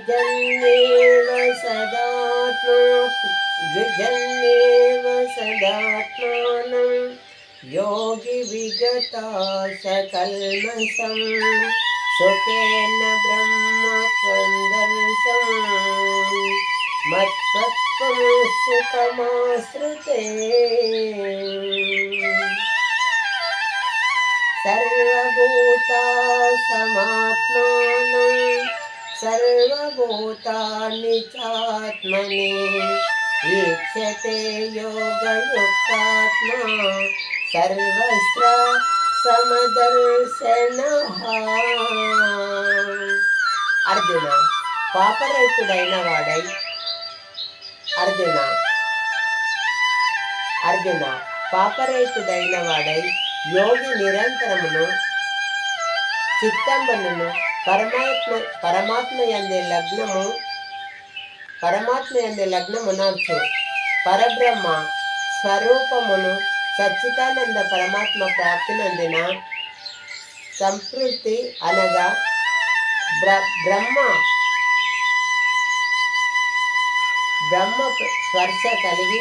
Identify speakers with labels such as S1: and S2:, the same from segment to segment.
S1: युजन्नेव सदात्मानं योगी विगता सकल्मषं सुखेन ब्रह्मसन्दर्शम् मत्तत्त्वं सुखमाश्रिते सर्वभूता समात्मानं सर्वभूतानि चात्मनि ईक्षते योगयुक्तात्मा सर्वत्र సమదర్శనః. అర్జున పాపరహితుడైన వాడై అర్జున పాపరహితుడైన వాడై యోగి నిరంతరమును చిత్తంబను పరమాత్మ యందే లగ్నమునర్చు పరబ్రహ్మ స్వరూపమును సచ్చిదానంద పరమాత్మ ప్రాప్తి నందిన సంతృప్తి అనగా బ్రహ్మ స్పర్శ కలిగి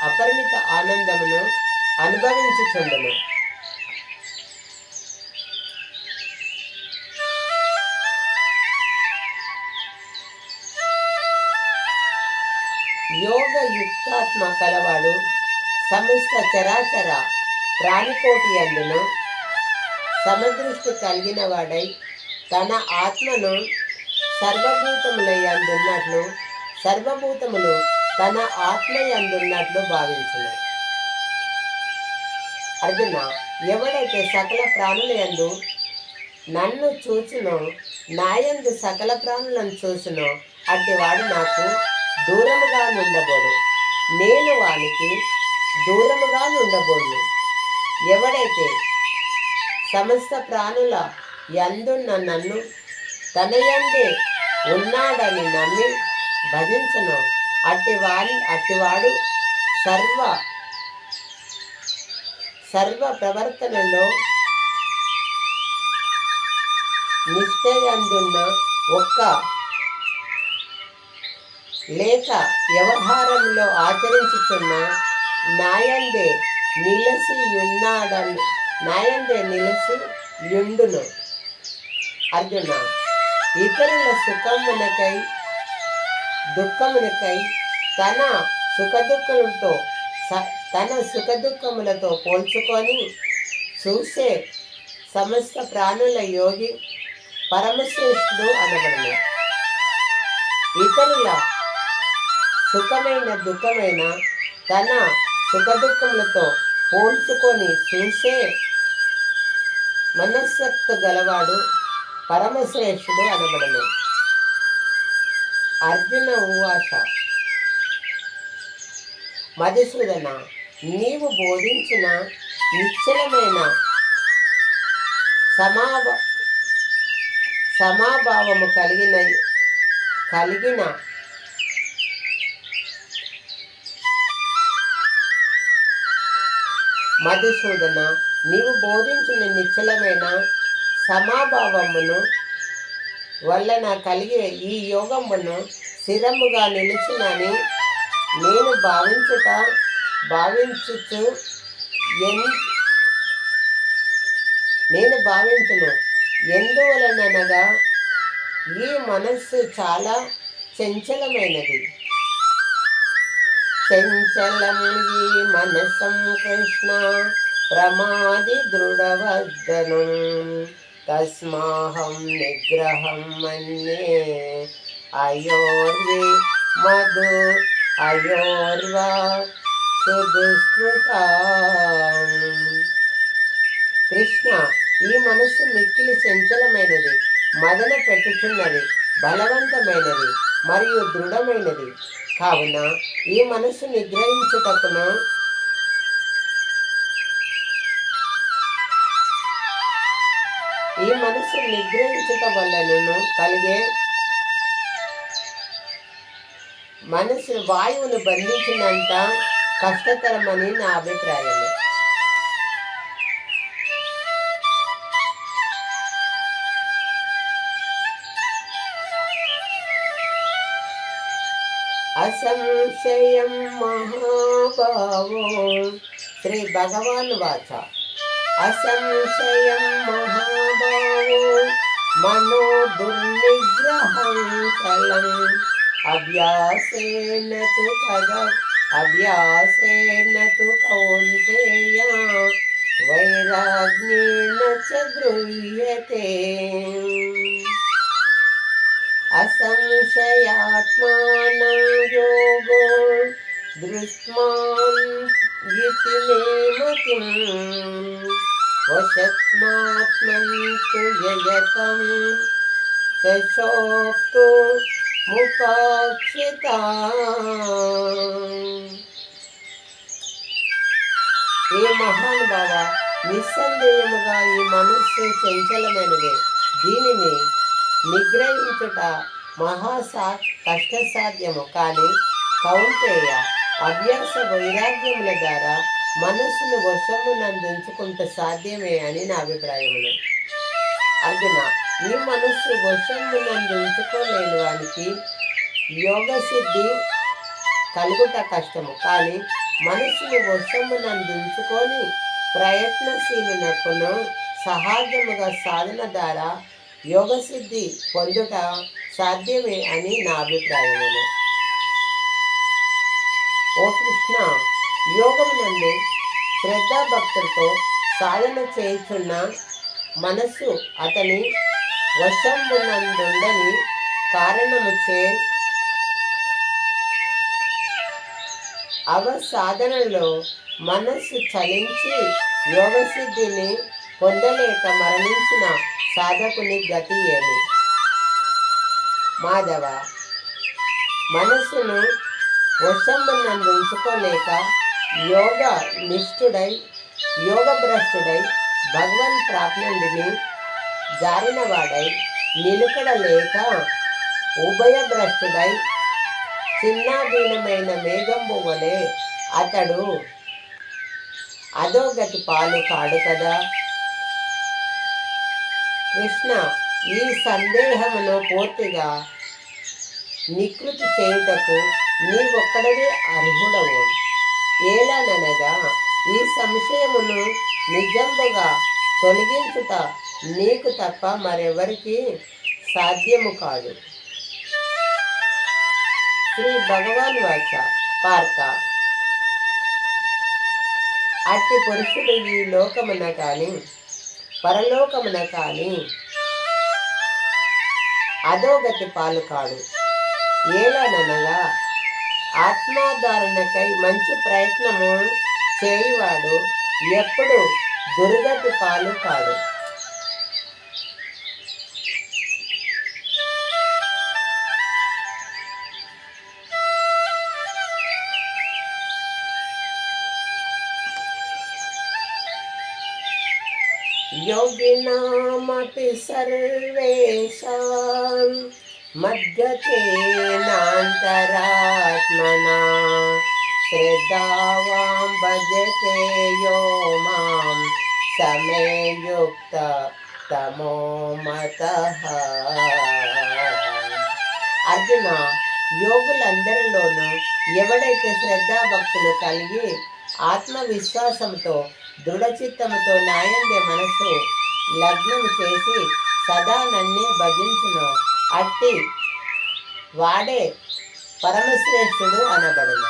S1: అపరిమిత ఆనందమును అనుభవించుచుండును. యోగ యుక్తాత్మ కలవాడు సమస్త చరాచర ప్రాణికోటి అందును సమదృష్టి కలిగిన వాడై తన ఆత్మను సర్వభూతములందున్నట్లు సర్వభూతములు తన ఆత్మయందున్నట్లు భావించును. అర్జున, ఎవడైతే సకల ప్రాణులందు నన్ను చూచునో నాయందు సకల ప్రాణులను చూసునో అట్టివాడు నాకు దూరముగా నుండబోడు, నేను వానికి దూరముగా నుండబోను. ఎవడైతే సమస్త ప్రాణుల యందున్న నన్ను తన యందే ఉన్నాడని నమ్మి భజించును అట్టివాడు సర్వ ప్రవర్తనలో నిష్ఠయందున్న ఒక్క లేక వ్యవహారంలో ఆచరించుచున్న నాయందే నిలసి యుండును. అర్జున, ఇతరుల సుఖమునకై దుఃఖమునకై తన సుఖదుఖములతో పోల్చుకొని చూసే సమస్త ప్రాణుల యోగి పరమశ్రేష్ఠుడు అనబడును. ఇతరుల సుఖమైన దుఃఖమైన తన సుఖదుఖములతో పోల్చుకొని చూసే మనస్సక్తి గలవాడు పరమశ్రేష్ఠుడు అనబడును. అర్జున ఉవాచ, మధుసూదన, నీవు బోధించిన నిశ్చలమైన సమాభావము కలిగిన మధుసూదన, నీవు బోధించిన నిశ్చలమైన సమాభావమును వలన కలిగే ఈ యోగమును స్థిరముగా నిలిచినని నేను భావించును. ఎందువలనగా ఈ మనస్సు చాలా చంచలమైనది. చంచలం ఈ మనసం కృష్ణ ప్రమాది దృఢవద్దనం తస్మాహం నిగ్రహం మన్యే అయోర్వా సుదుష్కృత. కృష్ణ, ఈ మనస్సు మిక్కిలి చంచలమైనది, మదన పెట్టుచున్నది, బలవంతమైనది మరియు దృఢమైనది. కావున ఈ మనస్సు నిగ్రహించుటకును వలనను కలిగే మనసు వాయువును బంధించినంత కష్టతరమని నా అభిప్రాయము. అసంశయం మహాభావో శ్రీ భగవాన్ వాచ. అసంశయం మహాభావో మనో దుర్నిగ్రహం చలం అభ్యాసేన తు కౌంతేయ వైరాగ్యేణ చ గృహ్యతే. అసంశయాత్మానం యోగో దృష్మాన్యితి మే మతిం వశత్మాత్మన్తు యయతం శోక్తు ముపాక్షిత. ఏ మహానుభావ, నిస్సందేహముగా ఈ మనస్సు చంచలమైనదే. దీనిని నిగ్రహించుట కష్టసాధ్యము. కానీ కౌంతేయ, అభ్యాస వైరాగ్యముల ద్వారా మనస్సును వశమునందుంచుకుంట సాధ్యమే అని నా అభిప్రాయమును. అర్జున, ఈ మనస్సు వశమునందుంచుకోలేని వానికి యోగసిద్ధి కలుగుట కష్టము. కానీ మనస్సును వశమునందుంచుకొని ప్రయత్నశీలునకును సహజముగా సాధన ద్వారా యోగసిద్ధి పొందుట సాధ్యమే అని నా అభిప్రాయమును. ఓ కృష్ణ, యోగమునందు శ్రద్ధాభక్తులతో సాధన చేయుచున్న మనస్సు అతని వశంబునందుండని కారణముచే సాధనలో మనస్సు చలించి యోగసిద్ధిని పొందలేక మరణించిన సాధకుని గతి ఏమి? మాధవ, మనస్సును వశంబునందుంచుకోలేక యోగభ్రష్టుడై భగవన్ ప్రాప్నుడిని జారినవాడై నిలుకడలేక ఉభయభ్రష్టుడై చిన్నాభిన్నమైన మేఘంబు వలె అతడు అధోగతి పాలు కాడు కదా. కృష్ణ, ఈ సందేహమును పూర్తిగా నికృతి చేయుటకు నీవొక్కడవే అర్హుడవు. ఏలననగా ఈ సంశయమును నిజంబుగా తొలగించుట నీకు తప్ప మరెవరికి సాధ్యము కాదు. శ్రీ భగవాన్ వాచ. పార్థ, అట్టి పురుషుడు ఈ లోకమున కానీ పరలోకమున కానీ అధోగతి పాలు కాడు. ఏలననగా ఆత్మాధారణకై మంచి ప్రయత్నము చేయువాడు ఎప్పుడు దుర్గతి పాలు కాడు. యోగినామపి సర్వేషాం మద్గతేనాంతరాత్మనా శ్రద్ధావాం భజతే యో మాం సమే యుక్త తమో మతః. అర్జున, యోగులందరిలోనూ ఎవడైతే శ్రద్ధాభక్తులు కలిగి ఆత్మవిశ్వాసంతో దృఢచిత్తముతో నాయందే మనసు లగ్నము చేసి సదా నన్నే భజించును, అట్టి వాడే పరమశ్రేష్ఠుడు అనబడును.